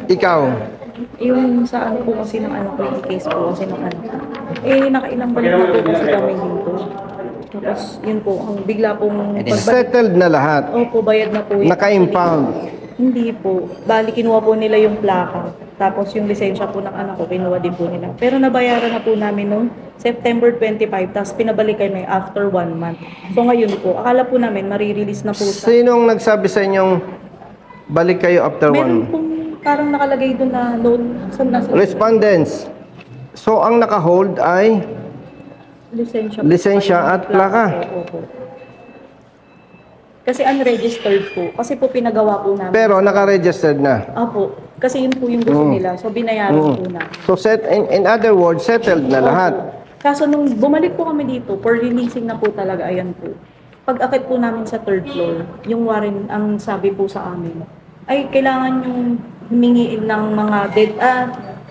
Ikaw? Yung sa ano po kasi ng ano ko, yung case po kasi ng ano. Nakailang balik na po kasi kami dito. Tapos yun po, ang bigla pong pagbalik. Settled na lahat? Opo, bayad na po yun. Naka-impound? Hindi po. Bali, kinuha po nila yung plaka. Tapos yung lisensya po ng anak ko, kinuha din po nila. Pero nabayaran na po namin noong September 25, tapos pinabalik kami after 1 month. So ngayon po, akala po namin marirelease na po sa... Sinong nagsabi sa inyong balik kayo after 1 Meron month? pong parang nakalagay doon na note. Saan nasa... Respondents. So, ang naka-hold ay lisensya at plaka. Opo. Kasi unregistered po. Kasi po pinagawa po namin. Pero naka-registered na. Opo. Kasi yun po yung gusto nila. So binayaran po na. So, in other words, settled na lahat. Kaso nung bumalik po kami dito, for releasing na po talaga, ayan po. Pag-akit po namin sa 3rd floor, yung warren, ang sabi po sa amin, ay kailangan yung humingi ng mga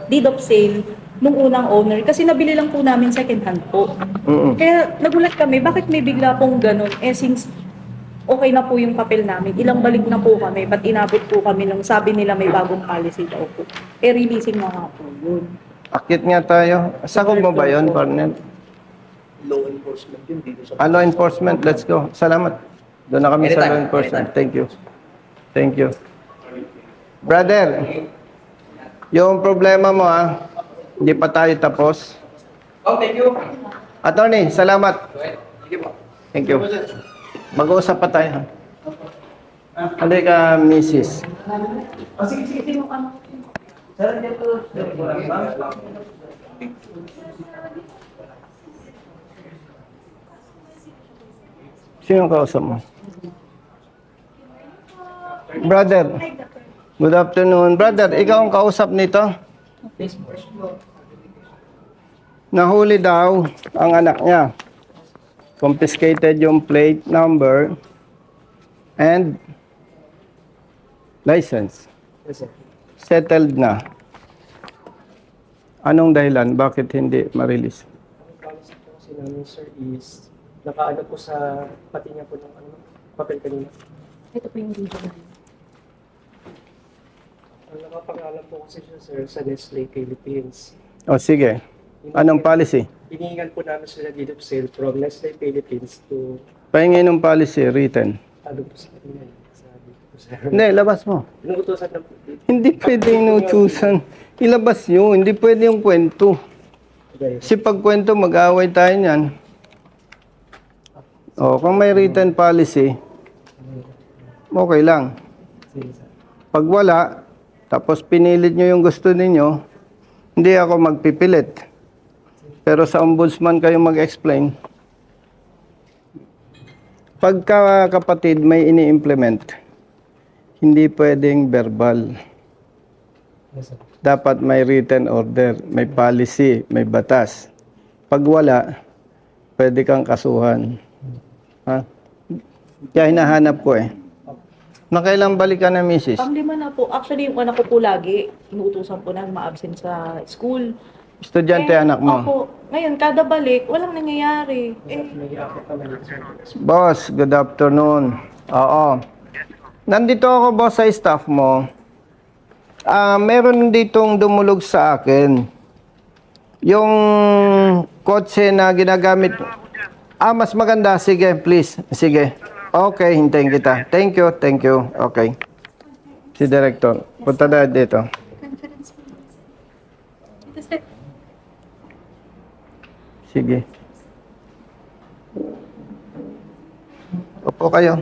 deed of sale nung unang owner. Kasi nabili lang po namin second hand po. Kaya nagulat kami, bakit may bigla pong ganun? Since okay na po yung papel namin, ilang balik na po kami, ba't inabot po kami nung sabi nila may bagong policy daw po. Releasing na nga po yun. Akit nga tayo. Sakop mo ba yun, partner? Law enforcement yun dito sa... Law enforcement, let's go. Salamat. Doon na kami sa law enforcement. Thank you. Thank you. Brother, yung problema mo hindi pa tayo tapos. Oh, thank you. Attorney, salamat. Sige po. Thank you. Mag-uusap pa tayo. Halika, Mrs. Sige. Sir, dito. Sino ang kausap mo? Brother, good afternoon. Brother, ikaw ang kausap nito? Nahuli daw ang anak niya. Confiscated yung plate number and license. Yes, sir. Settled na. Anong dahilan? Bakit hindi ma-release? Ang policy po kasi namin, sir, is nakaano po sa pati niya po ng papel kanina. Ito po yung video na. Ang nakapangalan po kasi siya, sir, sa Nestle Philippines. O sige. Anong policy? Hinihingan po namin sila deed of sale from Nestle Philippines to Pahingin ng policy written. ano po sa kanina. Sabi ko, sir. Hindi, labas mo. Inuutosan na po dito. Hindi pwede inutusan. Ilabas nyo. Hindi pwede yung kwento. Kasi pag kwento, mag-away tayo niyan. O, kung may written policy, okay lang. Sige, sir. Pag wala, tapos pinilit nyo yung gusto ninyo, hindi ako magpipilit. Pero sa ombudsman kayo mag-explain. Pagka kapatid may ini-implement, hindi pwedeng verbal. Yes, sir. Dapat may written order, may policy, may batas. Pag wala, pwede kang kasuhan. Ha? Kaya hinahanap ko eh. Nakailang balik ka na, misis? Pang-5 na po. Actually, yung anak ko po lagi, inuutosan po na ma-absent sa school. Estudyante anak mo? Opo. Ngayon, kada balik, walang nangyayari. May i-affect naman dito, sir. Boss, good afternoon. Oo. Nandito ako, boss, sa staff mo. Meron ditong dumulog sa akin. Yung kotse na ginagamit. Mas maganda. Sige, please. Sige. Okay, hintayin kita. Thank you, thank you. Okay. Si Director. Punta na dito. Sige. Opo kayo.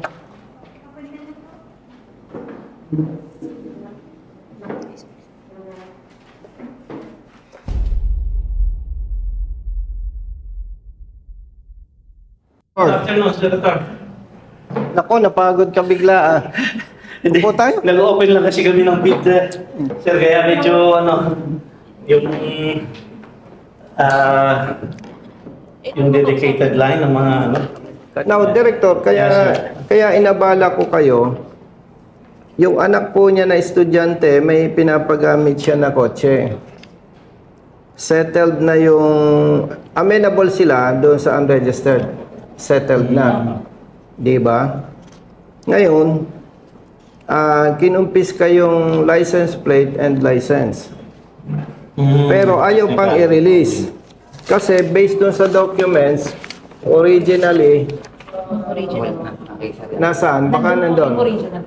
Good afternoon, Senator. Nako, napagod ka bigla Upo tayo. Nag-open lang kasi kami ng bid, sir, kaya medyo yung yung dedicated line ng mga Now, Director, kaya inabala ko kayo, yung anak po niya na estudyante, may pinapagamit siya na kotse. Settled na yung, amenable sila doon sa unregistered. Settled na. Di ba? Ngayon, kinumpis kayong license plate and license. Pero ayaw pang i-release. Kasi based dun sa documents, originally, Original. nasaan? Baka nandun. Original.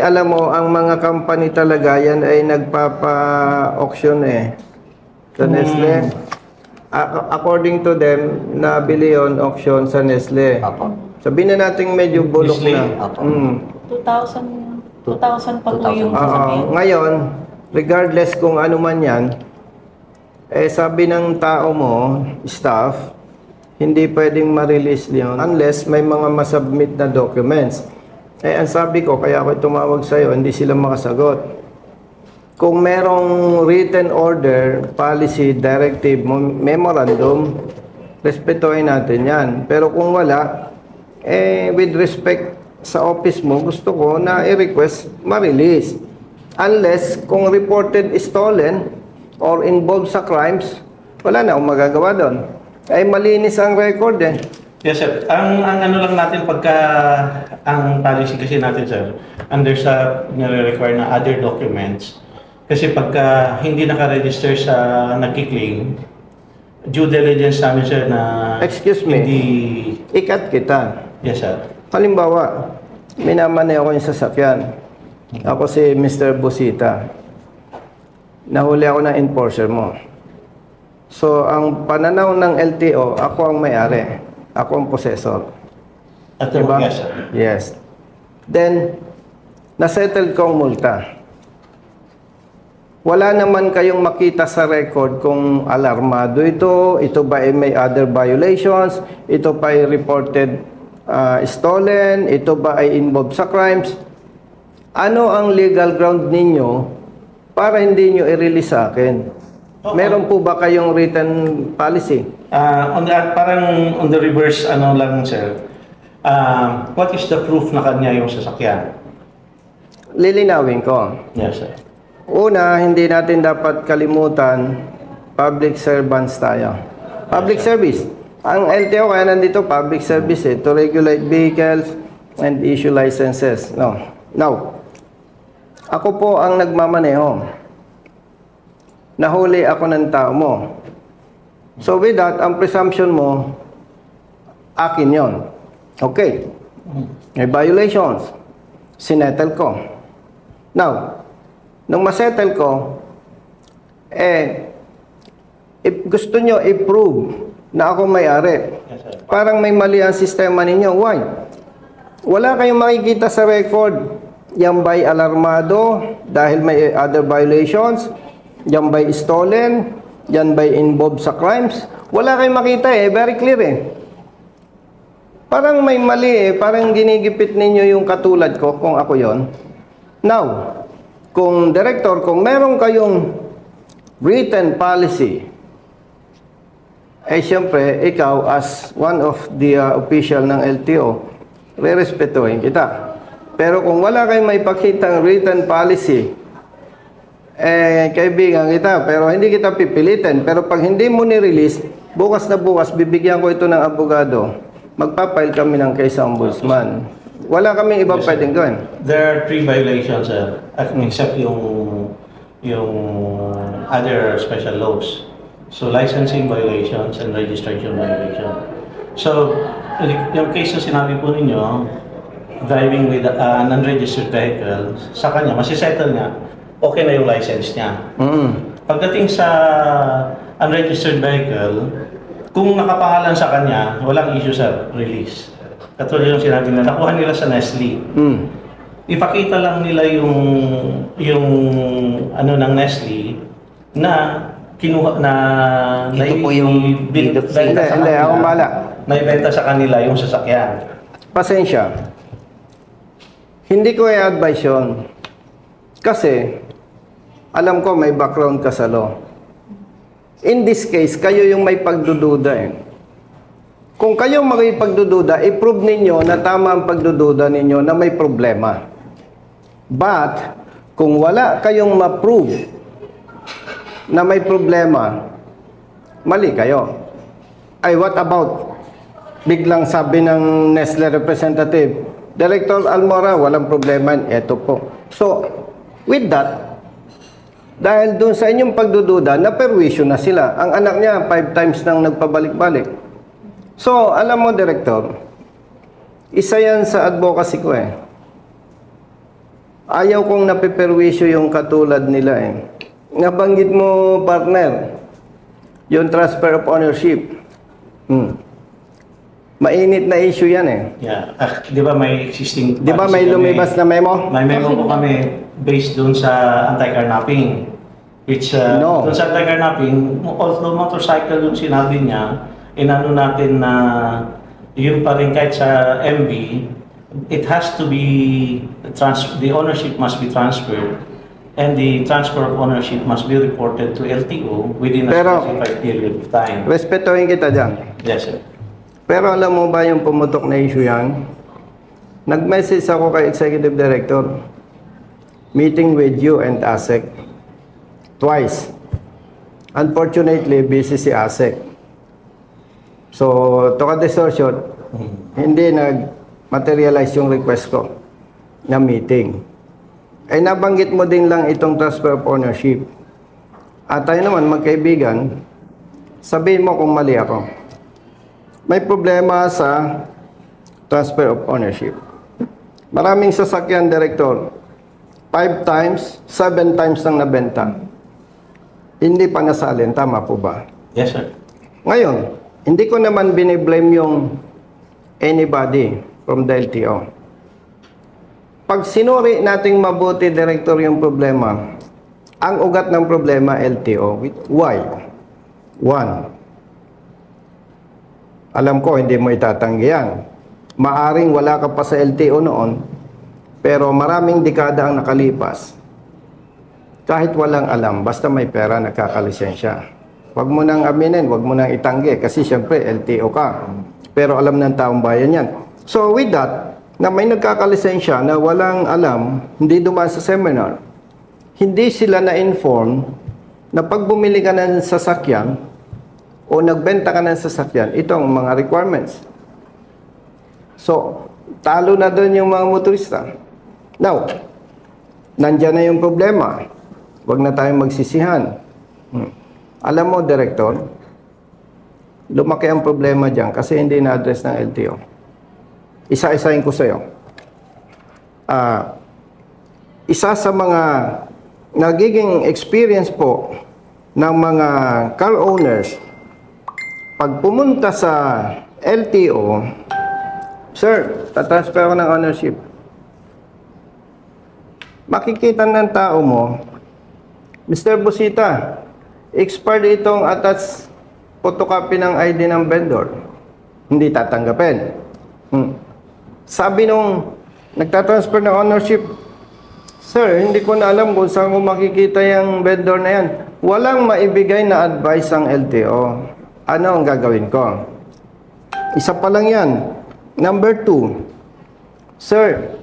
Alam mo, ang mga company talaga, yan ay nagpapa-auction sa Nestle. According to them, nabili yon auction sa Nestle. Sabihin na natin medyo bulok Nestle? na. 2,000 pa po yung sasakyan. Ngayon, regardless kung ano man yan, sabi ng tao mo, staff, hindi pwedeng ma-release yun unless may mga masubmit na documents. Ang sabi ko, kaya ako tumawag sa'yo, hindi sila makasagot. Kung merong written order, policy, directive, memorandum, respetuhin natin yan. Pero kung wala, with respect sa office mo, gusto ko na i-request ma-release. Unless kung reported stolen or involved sa crimes, wala na akong magagawa doon. Malinis ang record Yes, sir. Ang ano lang natin pagka ang policy kasi natin, sir, under sa nire-require na other documents, kasi pagka hindi naka-register sa nagki-claim, due diligence namin, sir, na Excuse me. hindi... Ikat kita. Yes, sir. Halimbawa, minamanay ako yung sasakyan. Ako si Mr. Busita. Nahuli ako ng enforcer mo. So, ang pananaw ng LTO, ako ang may-ari. Ako ang possessor. At Diba? yes, sir. Yes. Then, nasettle kong multa. Wala naman kayong makita sa record kung alarmado ito ba ay may other violations, ito pa ay reported stolen, ito ba ay involved sa crimes. Ano ang legal ground ninyo para hindi nyo i-release sa akin? Meron po ba kayong written policy? Parang on the reverse, ano lang, sir. What is the proof na kanya yung sasakyan? Lilinawin ko. Yes, sir. Una, hindi natin dapat kalimutan, public servants tayo. Public service. Ang LTO kaya nandito, public service to regulate vehicles and issue licenses. No. Now, ako po ang nagmamaneho. Nahuli ako ng tao mo. So with that, ang presumption mo, akin yon. Okay. May violations. Sinettle ko. Now, nung masettle ko, if gusto nyo i-prove na ako may-ari, Yes, sir. parang may mali ang sistema ninyo. Why? Wala kayong makikita sa record. Yan ba'y alarmado dahil may other violations? Yan ba'y stolen? Yan ba'y involved sa crimes? Wala kayong makita very clear Parang may mali parang ginigipit ninyo yung katulad ko kung ako yon. Now, kung director, kung meron kayong written policy, siyempre, ikaw as one of the official ng LTO, re-respetuhin kita. Pero kung wala kayong may pakitang written policy, kaibigan kita, pero hindi kita pipilitin. Pero pag hindi mo ni-release, bukas na bukas, bibigyan ko ito ng abogado. Magpapile kami ng case sa ombudsman. Wala kaming iba pwedeng gawin. There are 3 violations, sir, except yung other special laws. So, licensing violations and registration violation. So, yung case na sinabi po ninyo, driving with an unregistered vehicle, sa kanya, masisettle niya, okay na yung license niya. Pagdating sa unregistered vehicle, kung nakapangalan sa kanya, walang issue, sir, release. Katulad yung sinabi nila, nakuha nila sa Nestle. Ipakita lang nila yung ano ng Nestle na kinuha na Ito po yung deed of sale. Hindi, ako bala. naibenta sa kanila yung sasakyan. Pasensya. Hindi ko i-advise yun. Kasi, alam ko may background ka sa law. In this case, kayo yung may pagdududa Kung kayo makipagdududa, i-prove ninyo na tama ang pagdududa ninyo na may problema. But, kung wala kayong ma-prove na may problema, mali kayo. What about, biglang sabi ng Nestle representative, Director Almora, walang problema. Ito po. So, with that, dahil doon sa inyong pagdududa, naperwisyo na sila. Ang anak niya, 5 times nang nagpabalik-balik. So, alam mo, Director, isa yan sa advocacy ko eh. Ayaw kong napiperwisyo yung katulad nila eh. Nabanggit mo, partner, yung transfer of ownership. Mainit na issue yan eh. Yeah. Di ba may existing... Di ba may policy kami? lumabas na memo? May memo po kami based doon sa anti-carnapping. Which, No. doon sa anti-carnapping, although motorcycle yung sinabi niya, inano natin na yun pa rin kahit sa MB, it has to be, the ownership must be transferred and the transfer of ownership must be reported to LTO within a Pero- specified period of time. Respetuhin kita dyan. Yes, sir. Pero alam mo ba yung pumutok na issue yan? Nag-message ako kay Executive Director. Meeting with you and ASEC. Twice. Unfortunately, busy si ASEC. So, to cut the story short, hindi nag-materialize yung request ko na meeting. Ay nabanggit mo din lang itong transfer of ownership. At tayo naman, magkaibigan, sabihin mo kung mali ako. May problema sa transfer of ownership. Maraming sasakyan, Director. 5 times, 7 times nang nabenta. Hindi pa nasalin. Tama po ba? Yes, sir. Ngayon, hindi ko naman biniblame yung anybody from the LTO. Pag sinuri nating mabuti, Director, yung problema, ang ugat ng problema, LTO. Why? One, alam ko, hindi mo itatanggi yan. Maaring wala ka pa sa LTO noon, pero maraming dekada ang nakalipas. Kahit walang alam, basta may pera, nagkakalisensya. Huwag mo nang aminin, huwag mo nang itanggi, kasi syempre, LTO ka. Pero alam ng taong bayan yan. So with that, na may nagkakalisensya na walang alam, hindi dumaan sa seminar, hindi sila na-inform na pag bumili ka ng sasakyan, o nagbenta ka ng sasakyan, itong mga requirements. So, talo na doon yung mga motorista. Now, nandyan na yung problema. Huwag na tayong magsisihan. Alam mo, Director, lumaki ang problema dyan kasi hindi na-address ng LTO. Isa-isahin ko sa'yo. Isa sa mga nagiging experience po ng mga car owners, pag pumunta sa LTO, sir, tatransfer ko ng ownership. Makikita ng tao mo, Mr. Busita, expired itong attached photocopy ng ID ng vendor. Hindi tatanggapin. Sabi nung nagtatransfer ng ownership, sir, hindi ko na alam kung saan ko makikita yung vendor na yan. Walang maibigay na advice ang LTO. Ano ang gagawin ko? Isa pa lang yan. Number 2, sir,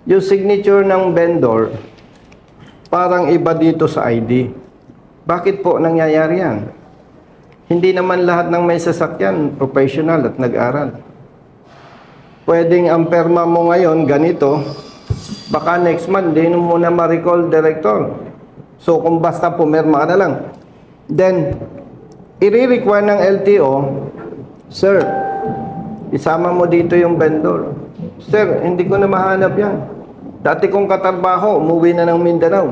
yung signature ng vendor, parang iba dito sa ID. Bakit po nangyayari yan? Hindi naman lahat ng may sasakyan, professional at nag-aral. Pwedeng ang perma mo ngayon, ganito, baka next month, di mo na ma-recall, Director. So, kung basta pumirma ka na lang. Then, i-require ng LTO, sir, isama mo dito yung vendor. Sir, hindi ko na mahanap yan. Dati kong katrabaho, umuwi na ng Mindanao.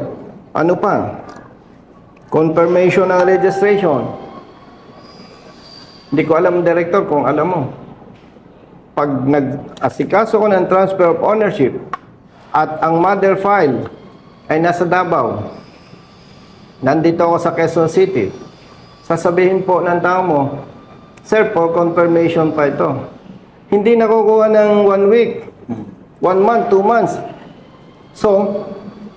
Ano pa? Confirmation ng registration. Hindi ko alam, Director, kung alam mo. Pag nag-asikaso ko ng transfer of ownership at ang mother file ay nasa Davao, nandito ako sa Quezon City, sasabihin po ng tao mo, sir, for confirmation pa ito. Hindi nakukuha ng 1 week, 1 month, 2 months. So,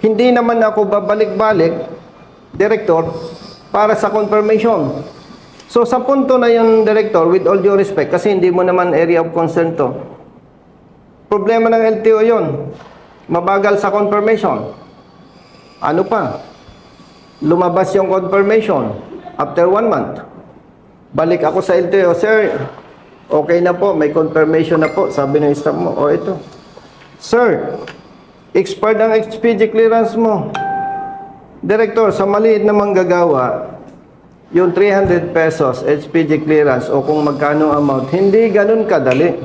hindi naman ako babalik-balik, Director, para sa confirmation. So, sa punto na yung Director, with all due respect, kasi hindi mo naman area of concern to, problema ng LTO yun. Mabagal sa confirmation. Ano pa? Lumabas yung confirmation after 1 month. Balik ako sa LTO, sir, okay na po, may confirmation na po, sabi ng staff mo, o ito. Sir, expired ang XPG clearance mo. Director, sa maliit na manggagawa, yung 300 pesos HPG clearance o kung magkano amount, hindi ganun kadali.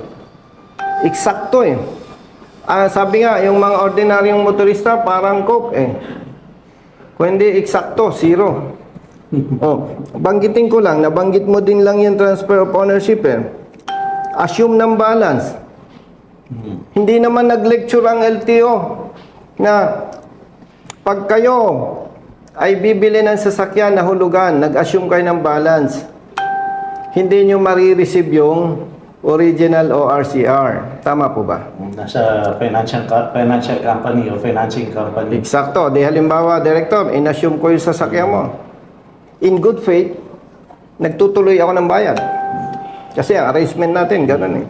Eksakto eh. Sabi nga, yung mga ordinaryong motorista, parang coke eh. Kung hindi eksakto, zero. Banggitin ko lang, nabanggit mo din lang yung transfer of ownership eh. Assume ng balance. Hindi naman nag-lecture ang LTO na pag kayo ay bibili ng sasakyan na hulugan, nag-assume kayo ng balance, hindi nyo marireceive yung original o RCR. Tama po ba? Nasa financial company o financing company. Eksakto. Di halimbawa, Director, in-assume ko yung sasakyan mo. In good faith, nagtutuloy ako ng bayad. Kasi ang arrangement natin, ganun eh.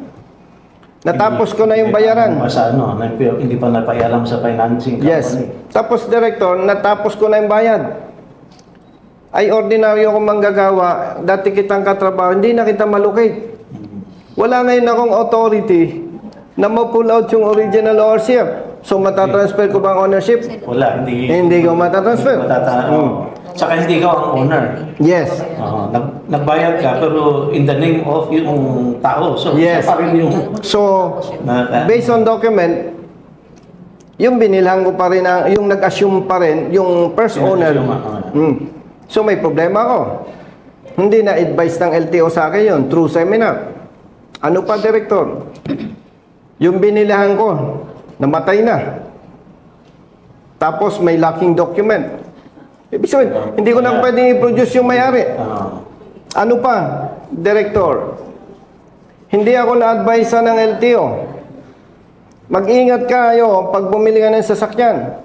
Natapos ko na yung bayaran. Sa ano, hindi pa napaialam sa financing company. Yes. Tapos, Director, natapos ko na yung bayad. Ay ordinaryo akong manggagawa, dati kitang katrabaho, hindi na kita malocate. Wala ngayon akong authority na ma-pull out yung original ownership. So, matatransfer ko ba ang ownership? Wala, hindi. Hindi ko matatransfer. Saka hindi ka ang owner. Yes. Nagbayad ka pero in the name of yung tao. So, Yes. siya pa rin yung... So, based on document, yung binilhan ko pa rin, yung nag-assume pa rin, yung first owner. So, may problema ako. Hindi na advice ng LTO sa akin yun, through seminar. Ano pa, Director? Yung binilhan ko, namatay na. Tapos, may lacking document. Ibig sabihin, hindi ko na pwedeng i-produce yung may-ari. Ano pa, Director? Hindi ako na-advise ng LTO. Mag-ingat kayo pag bumili ka ng sasakyan.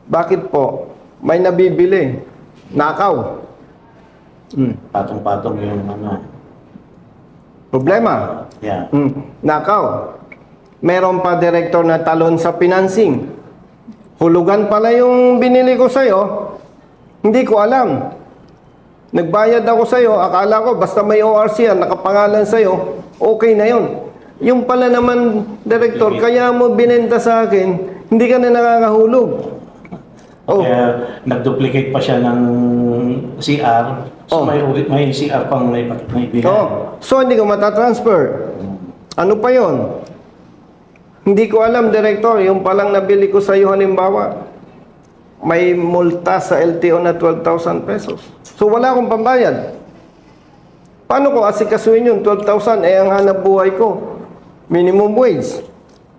Bakit po? May nabibili. Nakaw. Patong-patong yung ano. Problema. Yeah. Nakaw. Meron pa, Director, na talon sa financing. Hulugan pala yung binili ko sa'yo. Hindi ko alam. Nagbayad ako sa'yo. Akala ko, basta may ORCR, nakapangalan sa'yo, okay na yun. Yung pala naman, Director, kaya mo binenta sa akin, hindi ka na nakakahulog. Kaya nag-duplicate pa siya ng CR. So may CR pang may bigay. So, hindi ko matatransfer. Ano pa yon? Hindi ko alam, Director, yung palang nabili ko sa iyo halimbawa, may multa sa LTO na 12,000 pesos. So, wala akong pambayad. Paano ko asikasuhin yun? 12,000, ang hanap buhay ko. Minimum wage.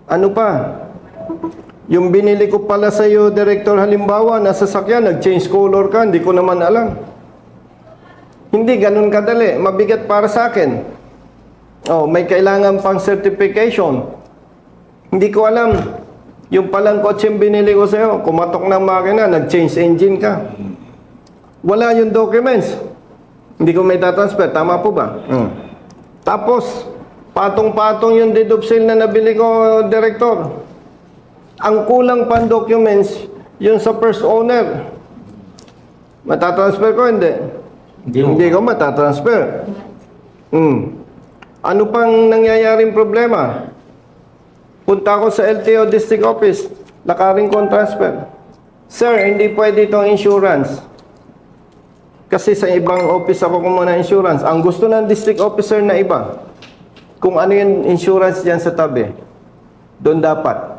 Ano pa? Yung binili ko pala sa iyo, Director, halimbawa, nasa sakyan, nag-change color ka, hindi ko naman alam. Hindi ganun kadali. Mabigat para sa akin. May kailangan pang certification. Hindi ko alam. Yung palang kotse binili ko sa'yo, kumatok ng makina, nag-change engine ka. Wala yung documents. Hindi ko may tatransfer. Tama po ba? Tapos, patong-patong yung deed of sale na nabili ko, Director. Ang kulang pang documents, yung sa first owner. Matatransfer ko, hindi. Hindi ko matatransfer. Ano pang nangyayaring problema? Punta ako sa LTO District Office, lakaring kong transfer. Sir, hindi pwede itong insurance. Kasi sa ibang office ako kumuha ng insurance. Ang gusto ng district officer na iba, kung ano yung insurance dyan sa tabi, doon dapat.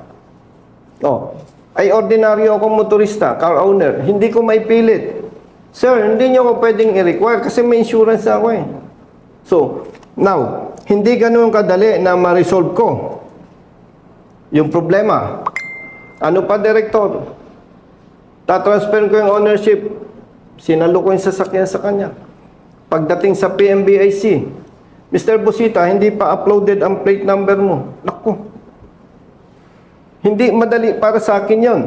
Ay ordinaryo akong motorista, car owner, hindi ko may pilit. Sir, hindi nyo ako pwedeng i-require kasi may insurance ako eh. So, now, hindi ganun kadali na ma-resolve ko yung problema. Ano pa, Director? Tatransfer ko yung ownership. Sinalo ko yung sasakyan sa kanya. Pagdating sa PMBIC, Mr. Busita, hindi pa uploaded ang plate number mo. Naku. Hindi madali para sa akin yon.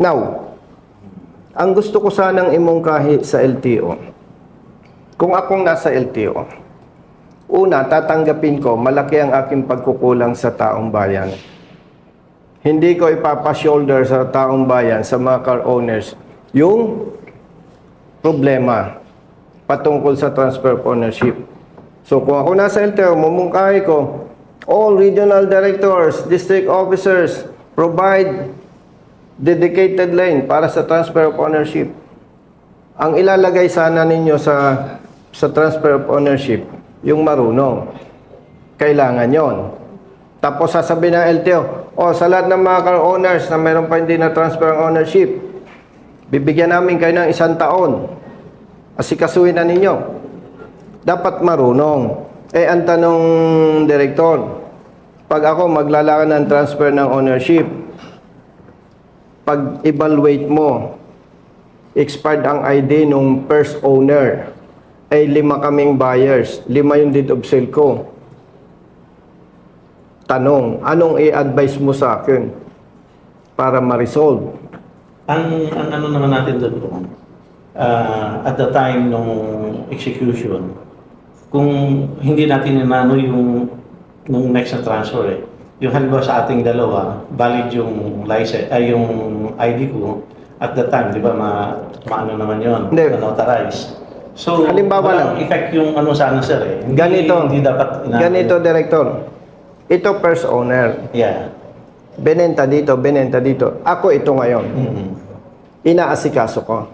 Now, ang gusto ko sanang imungkahi sa LTO, kung akong nasa LTO, una, tatanggapin ko, malaki ang aking pagkukulang sa taong bayan. Hindi ko ipapa-shoulder sa taong bayan, sa mga car owners, yung problema patungkol sa transfer of ownership. So, kung ako nasa LTO, mumungkahi ko, all regional directors, district officers, provide dedicated lane para sa transfer of ownership. Ang ilalagay sana ninyo sa transfer of ownership, yung marunong. Kailangan yon. Tapos sasabihin ng LTO, sa lahat ng mga car owners na mayroon pa hindi na transfer ang ownership, bibigyan namin kayo ng 1 taon. Asikasuhin na ninyo. Dapat marunong. Ang tanong, Direktor, pag ako maglalakad ng transfer ng ownership, pag evaluate mo, expired ang ID nung first owner, 5 kaming buyers, 5 yung deed of sale ko. Tanong, anong i-advise mo sa akin para ma-resolve? Ang ano naman natin doon, at the time nung execution, kung hindi natin inano yung nung next na transfer yung halimbawa sa ating dalawa, valid yung license, ay yung ID ko, at the time, di ba, maano naman yun, Hindi. notarize. So, Halimbawa walang lang. effect yung ano sana sir Hindi, Ganito. Hindi dapat Ganito, Director. Ito first owner. Yeah. Benenta dito, benenta dito. Ako ito ngayon. Mhm. Inaasikaso ko.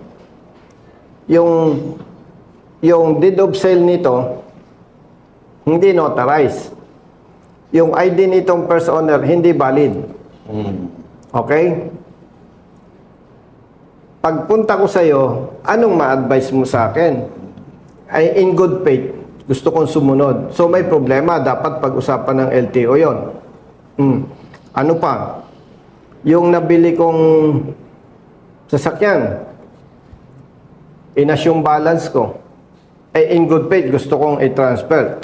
Yung deed of sale nito, hindi notarized. Yung ID nitong first owner, hindi valid. Mhm. Okay? Pagpunta ko sa'yo, anong ma-advise mo sa akin? Ay, in good faith, gusto kong sumunod. So, may problema. Dapat pag-usapan ng LTO yon. Ano pa? Yung nabili kong sasakyan, inas yung balance ko. In good faith, gusto kong i-transfer.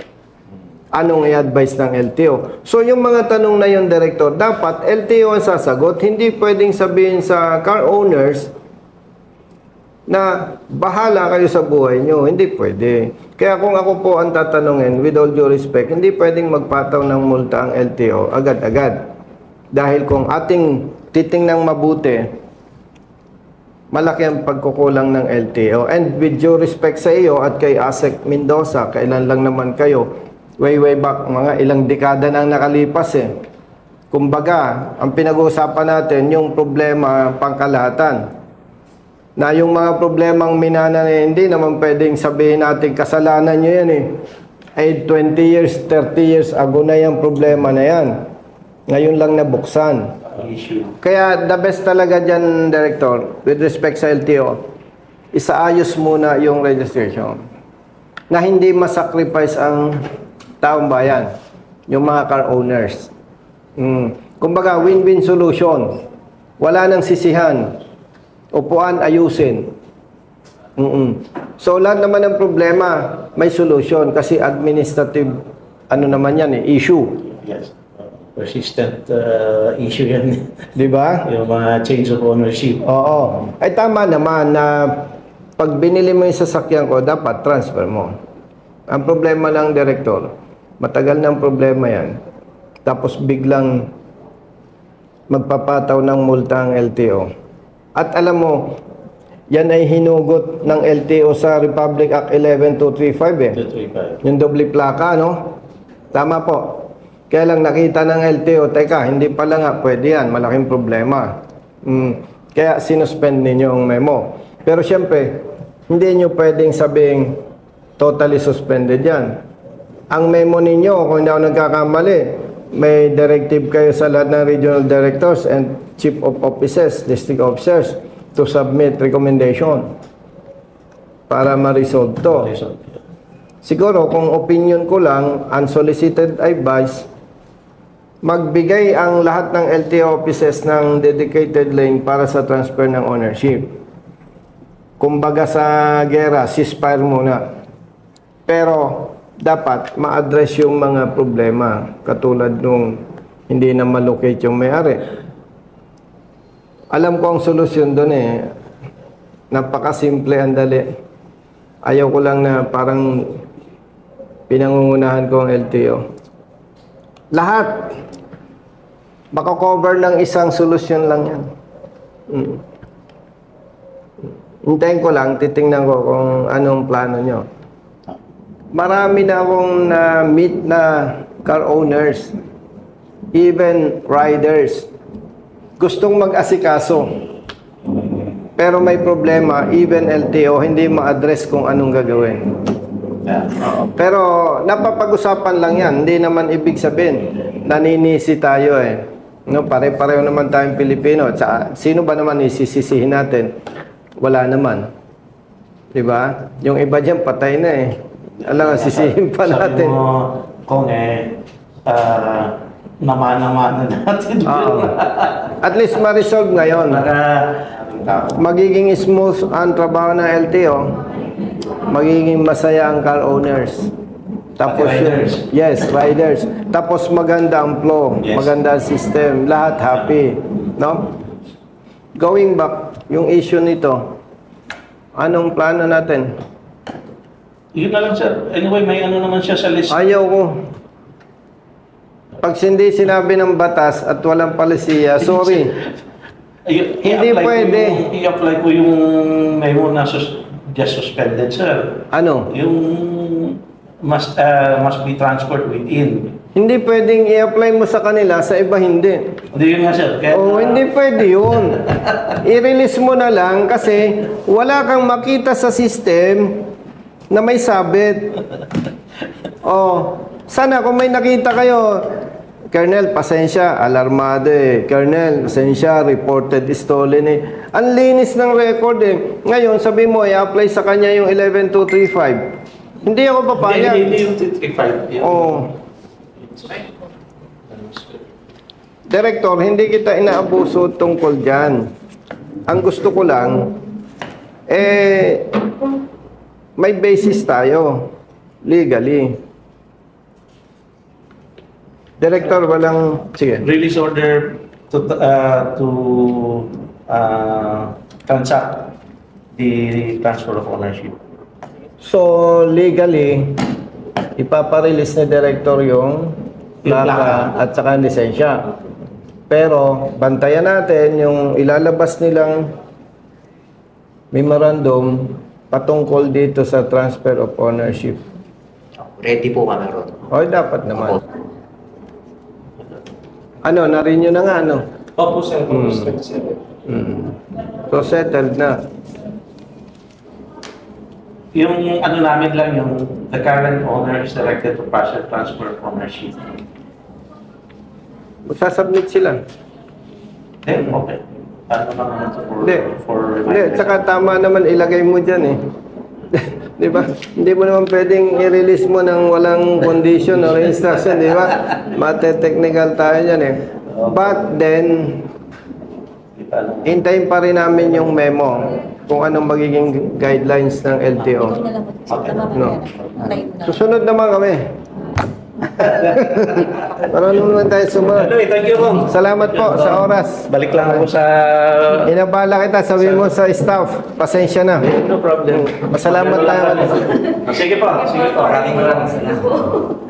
Anong i-advise ng LTO? So, yung mga tanong na yung Director, dapat LTO ang sasagot. Hindi pwedeng sabihin sa car owners na bahala kayo sa buhay nyo. Hindi pwede. Kaya kung ako po ang tatanungin, with all due respect, hindi pwedeng magpataw ng multa ang LTO agad-agad. Dahil kung ating titingnang mabuti, malaki ang pagkukulang ng LTO. And with due respect sa iyo at kay Asek Mendoza, kailan lang naman kayo, way back, mga ilang dekada nang nakalipas Kumbaga, ang pinag-uusapan natin, yung problema pangkalahatan. Na yung mga problemang minana hindi naman pwedeng sabihin natin kasalanan nyo yan Ay 20 years, 30 years ago na yung problema na yan. Ngayon lang nabuksan. Issue. Kaya the best talaga dyan, Director, with respect sa LTO, isaayos muna yung registration. Na hindi masacrifice ang taong bayan, yung mga car owners. Kumbaga, win-win solution. Wala nang sisihan. Upuan, ayusin. So, lahat naman ng problema, may solution kasi administrative, naman yan issue. Yes. Persistent issue yan. Di ba? Yung mga change of ownership. Oo. Ay tama naman na pag binili mo yung sasakyan ko, dapat transfer mo. Ang problema lang, Director, matagal ng problema yan. Tapos biglang magpapataw ng multa ang LTO. At alam mo, yan ay hinugot ng LTO sa Republic Act 11235 235. Yung doble plaka, no? Tama po. Kaya lang nakita ng LTO, teka, hindi pala nga pwede yan, malaking problema. Kaya sinuspend ninyo ang memo. Pero siyempre, hindi nyo pwedeng sabing totally suspended yan. Ang memo ninyo, kung hindi ako nagkakamali, may directive kayo sa lahat ng regional directors and chief of offices, district officers, to submit recommendation para ma-resolve to. Siguro, kung opinion ko lang, unsolicited advice, magbigay ang lahat ng LTO offices ng dedicated lane para sa transfer ng ownership. Kumbaga sa gera, ceasefire muna. Pero, dapat ma-address yung mga problema katulad nung hindi na malocate yung may-ari. Alam ko ang solusyon doon napakasimple, ang dali. Ayaw ko lang na parang pinangungunahan ko ang LTO. Lahat mako-cover ng isang solusyon lang yan. Hintayin ko lang, titingnan ko kung anong plano nyo. Marami na akong na-meet na car owners, even riders, gustong mag-asikaso. Pero may problema, even LTO, hindi ma-address kung anong gagawin. Pero napapag-usapan lang yan. Hindi naman ibig sabihin, naninisi tayo eh. No, pare-pareho naman tayong Pilipino. Sino ba naman isisisihin natin? Wala naman. Diba? Yung iba dyan, patay na eh. Alam nga, sisihin pa natin. Sabi mo, kung namana-mana natin. At least ma-resolve ngayon. Magiging smooth ang trabaho ng LTO. Magiging masaya ang car owners. Tapos Riders. yes, riders. Tapos maganda ang flow, Yes. maganda ang system, lahat happy, no? Going back, yung issue nito, anong plano natin? Yun na lang, sir. Anyway, may ano naman siya sa list. Ayaw ko. Pag hindi sinabi ng batas at walang palisiya, sorry. Hindi pwede. I-apply ko yung memo na just suspended, sir. Ano? Yung must be transferred within. Hindi pwedeng i-apply mo sa kanila, sa iba hindi. Hindi yun nga, sir. Kaya, Oh, hindi pwede yun. I-release mo na lang kasi wala kang makita sa system na may sabit. Oh, sana kung may nakita kayo, Colonel, pasensya, alarmado eh. Colonel, pasensya, reported stolen eh. Ang linis ng record eh. Ngayon, sabi mo, i-apply sa kanya yung 11235. Hindi ako papayag. Hindi yung 55. Oh. Director, hindi kita inaabuso tungkol dyan. Ang gusto ko lang, may basis tayo, legally. Director, walang... Sige. Release order to transact the transfer of ownership. So, legally, ipaparelease ni Director yung plaka at saka lisensya. Pero, bantayan natin yung ilalabas nilang memorandum patungkol dito sa transfer of ownership. Ready po kami ron. O, dapat naman. Ano, na-renew na nga, ano? Opo, sir. August 27. So, settled na. Yung ano namin lang, yung the current owner is directed to partial transfer of ownership. Magsasubmit sila. Then, okay. Ano naman ito Hindi. for Hindi, tsaka tama naman ilagay mo dyan eh. Di ba? Hindi mo naman pwedeng i-release mo ng walang condition or instruction, di ba? Mate-technical tayo dyan eh. But then, hintayin pa rin namin yung memo kung anong magiging guidelines ng LTO. No. Susunod naman kami. Marunong naman tayo sumunod. Anyway, thank you, Kong. Salamat po sa oras. Balik lang ako sa... Inabala kita, sabi mo sa staff, pasensya na. No problem. Pasalamat tayo. Sige po, sige po. Maraming salamat.